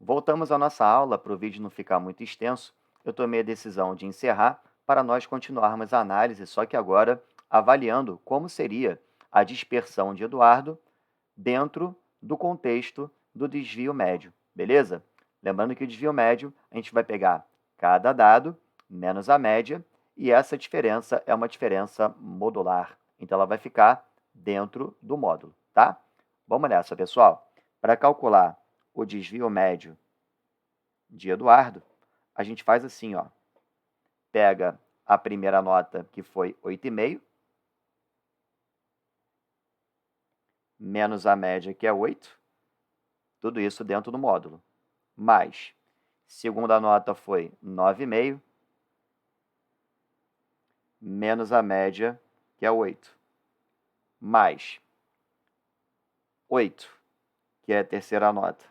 Voltamos à nossa aula. Para o vídeo não ficar muito extenso, eu tomei a decisão de encerrar para nós continuarmos a análise, só que agora avaliando como seria a dispersão de Eduardo dentro do contexto do desvio médio, beleza? Lembrando que o desvio médio, a gente vai pegar cada dado menos a média, e essa diferença é uma diferença modular, então ela vai ficar dentro do módulo, tá? Vamos nessa, pessoal. Para calcular o desvio médio de Eduardo, a gente faz assim, ó. Pega a primeira nota, que foi 8,5, menos a média, que é 8, tudo isso dentro do módulo, mais segunda nota foi 9,5, menos a média, que é 8, mais 8, que é a terceira nota,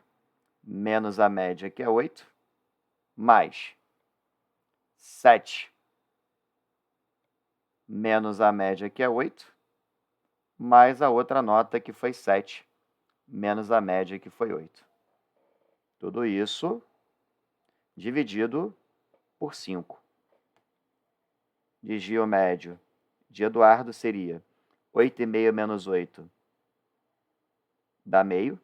menos a média, que é 8, mais 7, menos a média, que é 8, mais a outra nota, que foi 7, menos a média, que foi 8. Tudo isso dividido por 5. Desvio médio de Eduardo seria 8,5 menos 8 dá meio,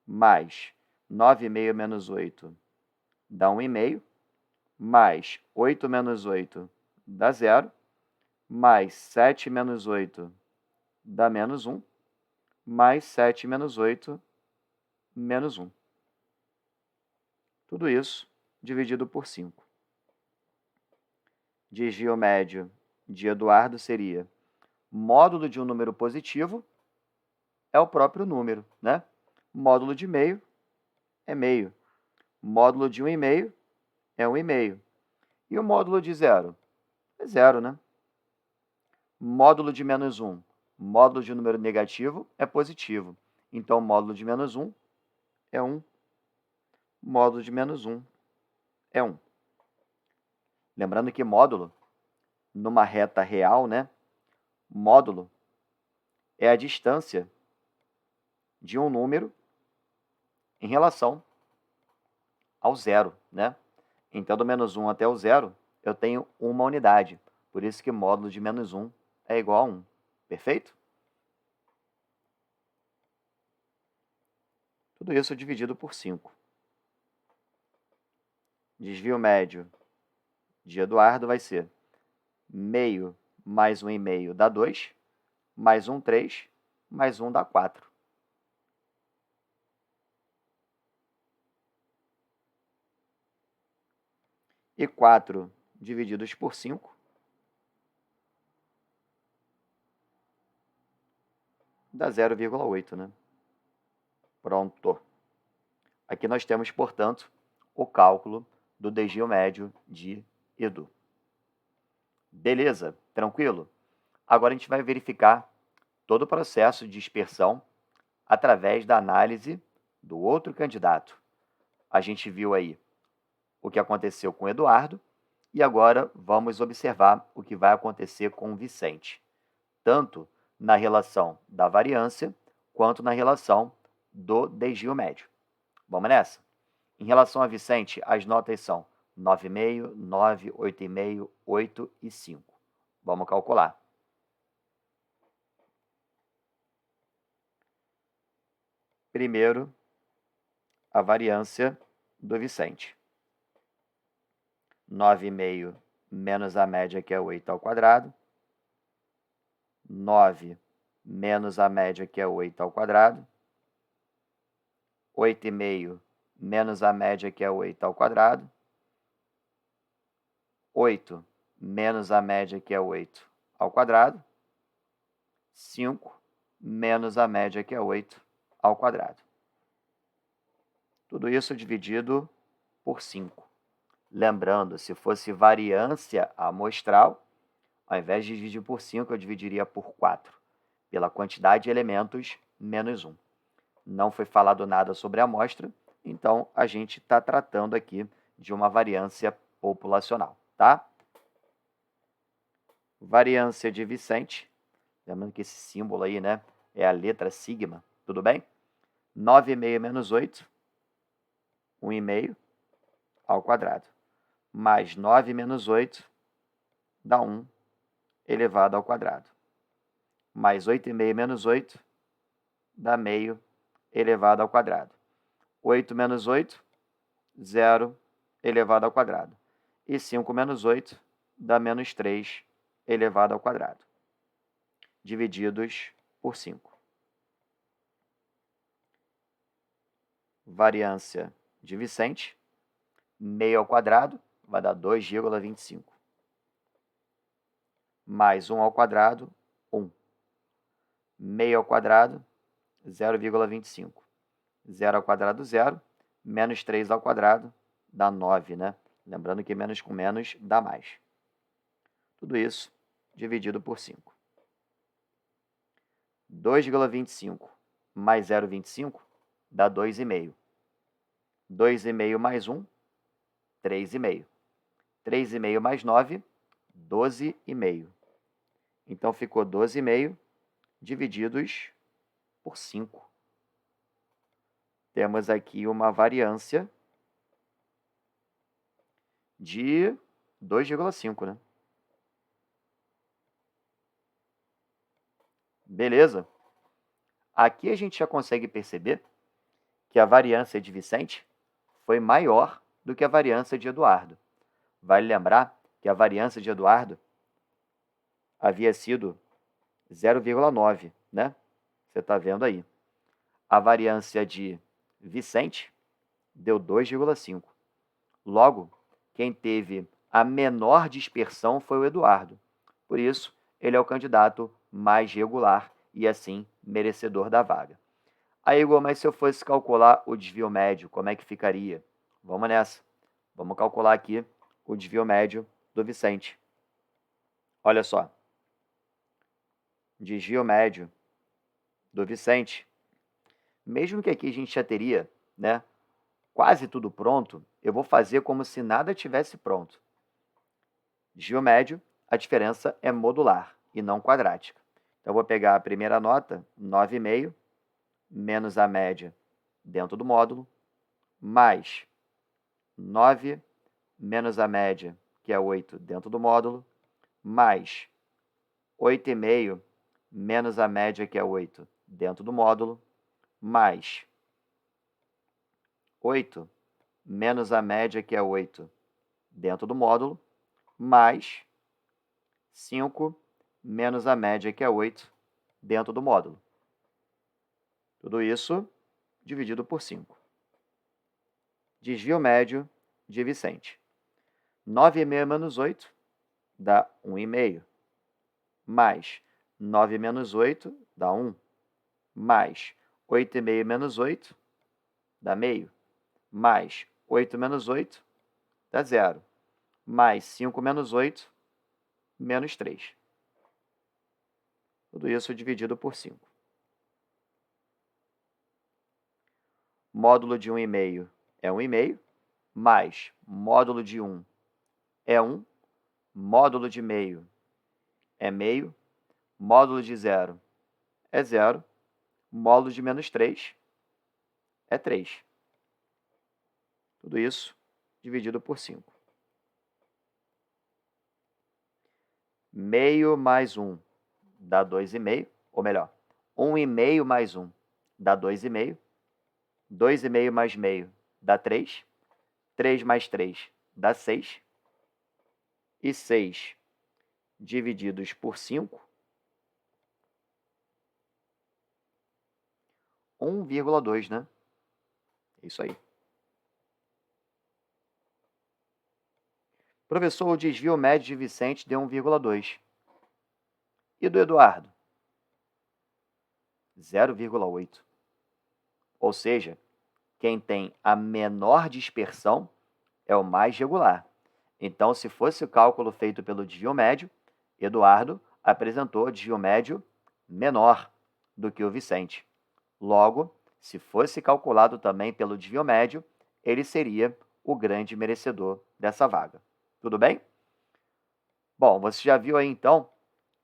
mais 9,5 menos 8 dá 1,5, mais 8 menos 8 dá 0, mais 7 menos 8 dá menos 1, mais 7 menos 8, menos 1. Tudo isso dividido por 5. Desvio médio de Eduardo seria módulo de um número positivo é o próprio número, né? Módulo de meio é meio. Módulo de 1,5 é 1,5. E o módulo de zero? É zero, né? Módulo de menos 1. Módulo de número negativo é positivo. Então, módulo de menos 1 é 1. Módulo de menos 1 é 1. Lembrando que módulo, numa reta real, né? Módulo é a distância de um número em relação ao zero, né? Então, do menos 1 até o zero, eu tenho uma unidade. Por isso que módulo de menos 1 é igual a 1. Perfeito? Tudo isso dividido por 5. Desvio médio de Eduardo vai ser meio mais 1,5 dá 2, mais 1, 3, mais 1 dá 4. E 4 divididos por 5 dá 0,8, né? Pronto. Aqui nós temos, portanto, o cálculo do desvio médio de Edu. Beleza? Tranquilo? Agora a gente vai verificar todo o processo de dispersão através da análise do outro candidato. A gente viu aí o que aconteceu com o Eduardo e agora vamos observar o que vai acontecer com o Vicente, tanto na relação da variância quanto na relação do desvio médio. Vamos nessa? Em relação a Vicente, as notas são 9,5, 9, 8,5, 8 e 5. Vamos calcular. Primeiro, a variância do Vicente. 9,5 menos a média, que é 8 ao quadrado. 9 menos a média, que é 8 ao quadrado. 8,5 menos a média, que é 8 ao quadrado. 8 menos a média, que é 8 ao quadrado. 5 menos a média, que é 8 ao quadrado. Tudo isso dividido por 5. Lembrando, se fosse variância amostral, ao invés de dividir por 5, eu dividiria por 4, pela quantidade de elementos menos 1. Não foi falado nada sobre a amostra, então a gente está tratando aqui de uma variância populacional, tá? Variância de Vicente, lembrando que esse símbolo aí, né, é a letra sigma, tudo bem? 9,5 menos 8 1,5 ao quadrado. Mais 9 menos 8 dá 1 elevado ao quadrado. Mais 8,5 menos 8 dá meio elevado ao quadrado. 8 menos 8, 0 elevado ao quadrado. E 5 menos 8 dá menos 3 elevado ao quadrado. Divididos por 5. Variância de Vicente, meio ao quadrado, vai dar 2,25. Mais 1 ao quadrado, 1. Meio ao quadrado, 0,25. 0 ao quadrado, 0. Menos 3 ao quadrado, dá 9, né? Lembrando que menos com menos dá mais. Tudo isso dividido por 5. 2,25 mais 0,25 dá 2,5. 2,5 mais 1, 3,5. 3,5 mais 9, 12,5. Então, ficou 12,5 divididos por 5. Temos aqui uma variância de 2,5, né? Beleza? Aqui a gente já consegue perceber que a variância de Vicente foi maior do que a variância de Eduardo. Vale lembrar que a variância de Eduardo havia sido 0,9, né? Você está vendo aí. A variância de Vicente deu 2,5. Logo, quem teve a menor dispersão foi o Eduardo. Por isso, ele é o candidato mais regular e, assim, merecedor da vaga. Aí, Igor, mas se eu fosse calcular o desvio médio, como é que ficaria? Vamos nessa. Vamos calcular aqui o desvio médio do Vicente. Olha só. Desvio médio do Vicente. Mesmo que aqui a gente já teria, né, quase tudo pronto, eu vou fazer como se nada tivesse pronto. Desvio médio, a diferença é modular e não quadrática. Então, eu vou pegar a primeira nota, 9,5, menos a média dentro do módulo, mais 9 menos a média, que é 8, dentro do módulo, mais 8,5 menos a média, que é 8, dentro do módulo, mais 8 menos a média, que é 8, dentro do módulo, mais 5 menos a média, que é 8, dentro do módulo. Tudo isso dividido por 5. Desvio médio de Vicente. 9,5 menos 8 dá 1,5. Mais 9 menos 8 dá 1. Mais 8,5 menos 8 dá meio. Mais 8 menos 8 dá 0. Mais 5 menos 8, menos 3. Tudo isso dividido por 5. Módulo de 1,5 é 1,5, mais módulo de 1 é 1, módulo de meio é meio, módulo de 0 é 0, módulo de menos 3 é 3. Tudo isso dividido por 5. Meio mais 1 dá 2,5, ou melhor, 1,5 mais 1 dá 2,5, 2,5 mais meio dá 3, 3 mais 3 dá 6, e 6 divididos por 5, 1,2, né? É isso aí. Professor, o desvio médio de Vicente deu 1,2. E do Eduardo? 0,8. Ou seja, quem tem a menor dispersão é o mais regular. Então, se fosse o cálculo feito pelo desvio médio, Eduardo apresentou desvio médio menor do que o Vicente. Logo, se fosse calculado também pelo desvio médio, ele seria o grande merecedor dessa vaga. Tudo bem? Bom, você já viu aí então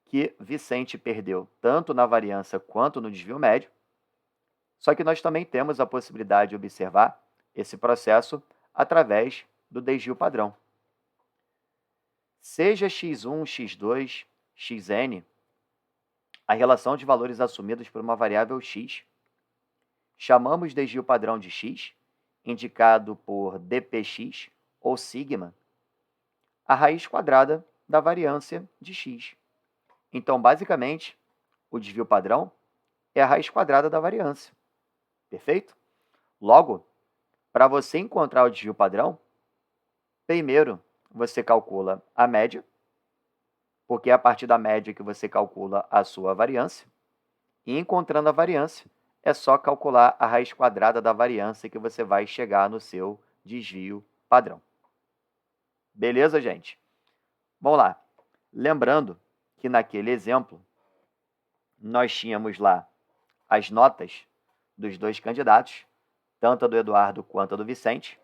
que Vicente perdeu tanto na variância quanto no desvio médio, só que nós também temos a possibilidade de observar esse processo através do desvio padrão. Seja x1, x2, xn, a relação de valores assumidos por uma variável x, chamamos desvio padrão de x, indicado por dpx ou sigma, a raiz quadrada da variância de x. Então, basicamente, o desvio padrão é a raiz quadrada da variância. Perfeito? Logo, para você encontrar o desvio padrão, primeiro você calcula a média, porque é a partir da média que você calcula a sua variância. E encontrando a variância, é só calcular a raiz quadrada da variância que você vai chegar no seu desvio padrão. Beleza, gente? Vamos lá. Lembrando que naquele exemplo, nós tínhamos lá as notas dos dois candidatos, tanto a do Eduardo quanto a do Vicente.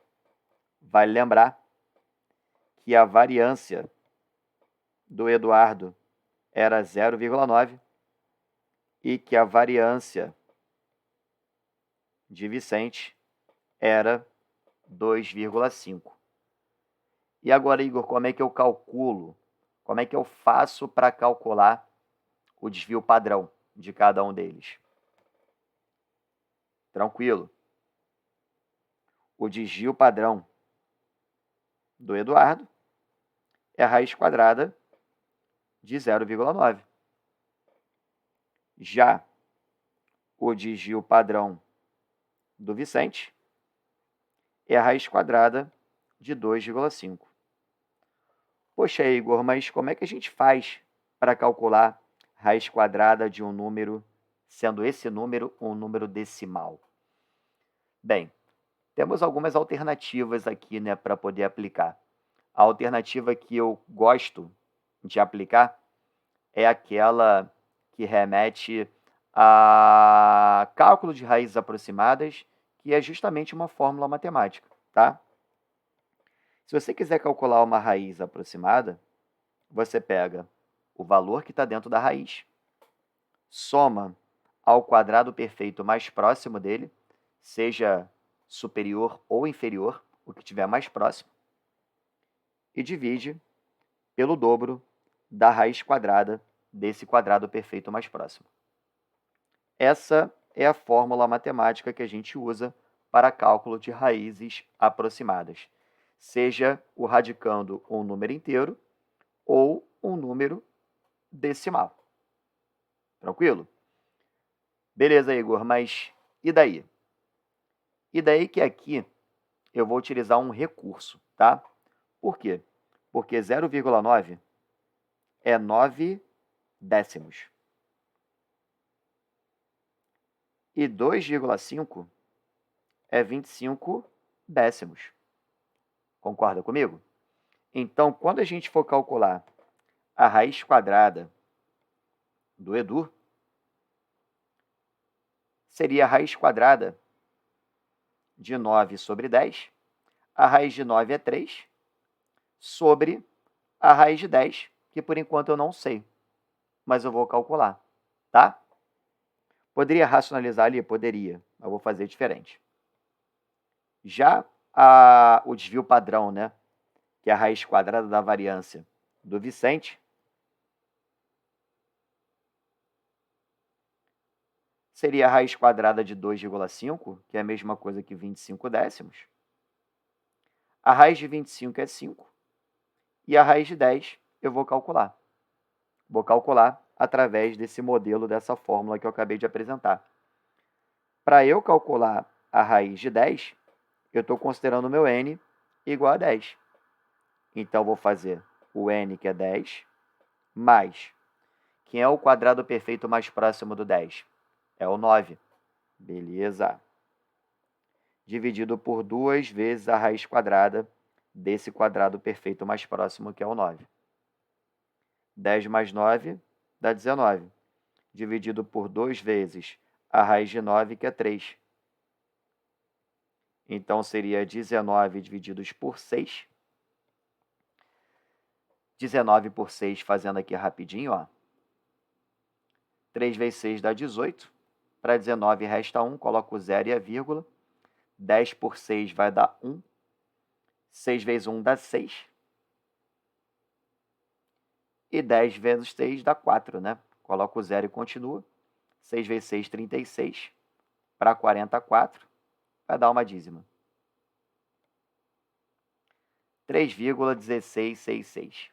Vale lembrar que a variância do Eduardo era 0,9 e que a variância de Vicente era 2,5. E agora, Igor, como é que eu calculo? Como é que eu faço para calcular o desvio padrão de cada um deles? Tranquilo. O desvio padrão do Eduardo é a raiz quadrada de 0,9. Já o desvio padrão do Vicente é a raiz quadrada de 2,5. Poxa, Igor, mas como é que a gente faz para calcular raiz quadrada de um número, sendo esse número um número decimal? Bem, temos algumas alternativas aqui, né, para poder aplicar. A alternativa que eu gosto de aplicar é aquela que remete a cálculo de raízes aproximadas, que é justamente uma fórmula matemática, tá? Se você quiser calcular uma raiz aproximada, você pega o valor que está dentro da raiz, soma ao quadrado perfeito mais próximo dele, seja superior ou inferior, o que tiver mais próximo, e divide pelo dobro da raiz quadrada desse quadrado perfeito mais próximo. Essa é a fórmula matemática que a gente usa para cálculo de raízes aproximadas, seja o radicando um número inteiro ou um número decimal. Tranquilo? Beleza, Igor, mas e daí? E daí que aqui eu vou utilizar um recurso, tá? Por quê? Porque 0,9 é 9 décimos. E 2,5 é 25 décimos. Concorda comigo? Então, quando a gente for calcular a raiz quadrada do Edu, seria a raiz quadrada de 9 sobre 10. A raiz de 9 é 3, sobre a raiz de 10, que por enquanto eu não sei, mas eu vou calcular, tá? Poderia racionalizar ali? Poderia, mas vou fazer diferente. Já o desvio padrão, né, que é a raiz quadrada da variância do Vicente, seria a raiz quadrada de 2,5, que é a mesma coisa que 25 décimos. A raiz de 25 é 5. E a raiz de 10 eu vou calcular. Vou calcular através desse modelo, dessa fórmula que eu acabei de apresentar. Para eu calcular a raiz de 10, eu estou considerando o meu n igual a 10. Então, vou fazer o n, que é 10, mais, quem é o quadrado perfeito mais próximo do 10? É o 9. Beleza. Dividido por 2 vezes a raiz quadrada desse quadrado perfeito mais próximo, que é o 9. 10 mais 9 dá 19. Dividido por 2 vezes a raiz de 9, que é 3. Então, seria 19 divididos por 6. 19 por 6, fazendo aqui rapidinho, ó. 3 vezes 6 dá 18. Para 19 resta 1, coloco o 0 e a vírgula. 10 por 6 vai dar 1. 6 vezes 1 dá 6. E 10 vezes 6 dá 4, né? Coloca o 0 e continua. 6 vezes 6, 36. Para 44, vai dar uma dízima. 3,1666.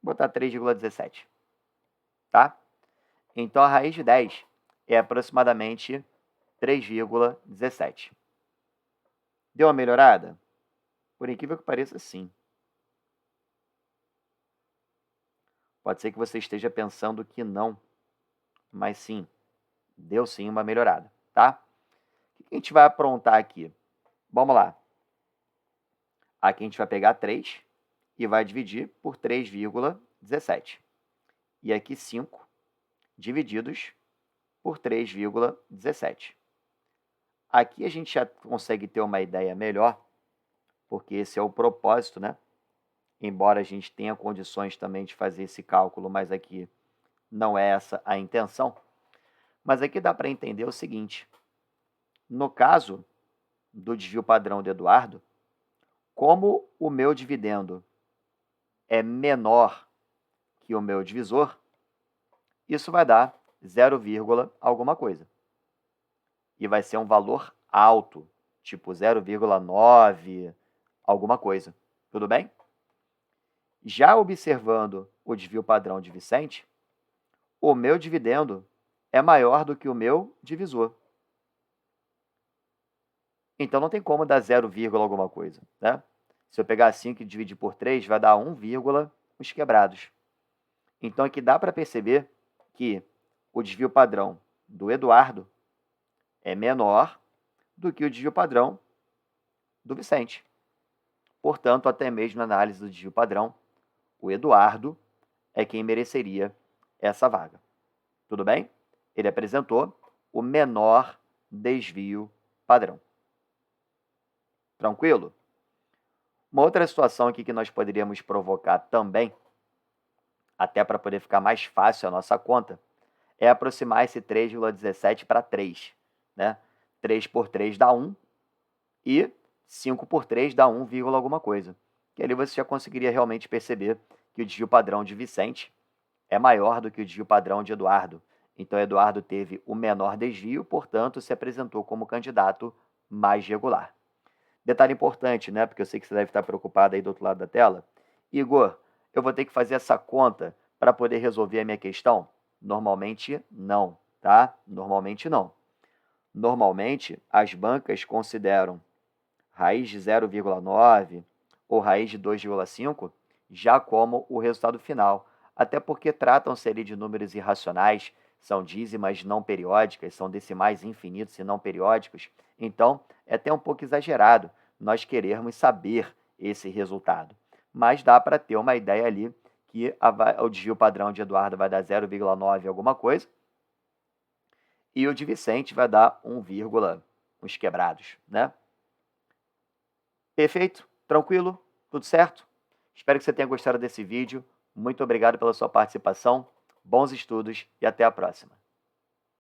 Vou botar 3,17. Tá? Então, a raiz de 10 é aproximadamente 3,17. Deu uma melhorada? Por incrível que pareça, sim. Pode ser que você esteja pensando que não, mas sim, deu sim uma melhorada, tá? O que a gente vai aprontar aqui? Vamos lá. Aqui a gente vai pegar 3 e vai dividir por 3,17. E aqui 5 divididos por 3,17. Aqui a gente já consegue ter uma ideia melhor, porque esse é o propósito, né? Embora a gente tenha condições também de fazer esse cálculo, mas aqui não é essa a intenção. Mas aqui dá para entender o seguinte: no caso do desvio padrão do Eduardo, como o meu dividendo é menor que o meu divisor, isso vai dar 0, alguma coisa. E vai ser um valor alto, tipo 0,9 alguma coisa. Tudo bem? Já observando o desvio padrão de Vicente, o meu dividendo é maior do que o meu divisor. Então, não tem como dar 0, alguma coisa, né? Se eu pegar 5 e dividir por 3, vai dar 1, uns quebrados. Então, aqui dá para perceber que o desvio padrão do Eduardo é menor do que o desvio padrão do Vicente. Portanto, até mesmo na análise do desvio padrão, o Eduardo é quem mereceria essa vaga. Tudo bem? Ele apresentou o menor desvio padrão. Tranquilo? Uma outra situação aqui que nós poderíamos provocar também, até para poder ficar mais fácil a nossa conta, é aproximar esse 3,17 para 3. Né? 3 por 3 dá 1 e 5 por 3 dá 1, alguma coisa. E ali você já conseguiria realmente perceber que o desvio padrão de Vicente é maior do que o desvio padrão de Eduardo. Então, Eduardo teve o menor desvio, portanto, se apresentou como candidato mais regular. Detalhe importante, né? Porque eu sei que você deve estar preocupado aí do outro lado da tela. Igor, eu vou ter que fazer essa conta para poder resolver a minha questão? Normalmente, não, tá? Normalmente, não. Normalmente, as bancas consideram raiz de 0,9 ou raiz de 2,5 já como o resultado final, até porque tratam-se ali de números irracionais, são dízimas não periódicas, são decimais infinitos e não periódicos, então é até um pouco exagerado nós querermos saber esse resultado. Mas dá para ter uma ideia ali que o desvio padrão de Eduardo vai dar 0,9 alguma coisa, e o de Vicente vai dar 1, uns quebrados, né? Perfeito? Tranquilo? Tudo certo? Espero que você tenha gostado desse vídeo. Muito obrigado pela sua participação. Bons estudos e até a próxima.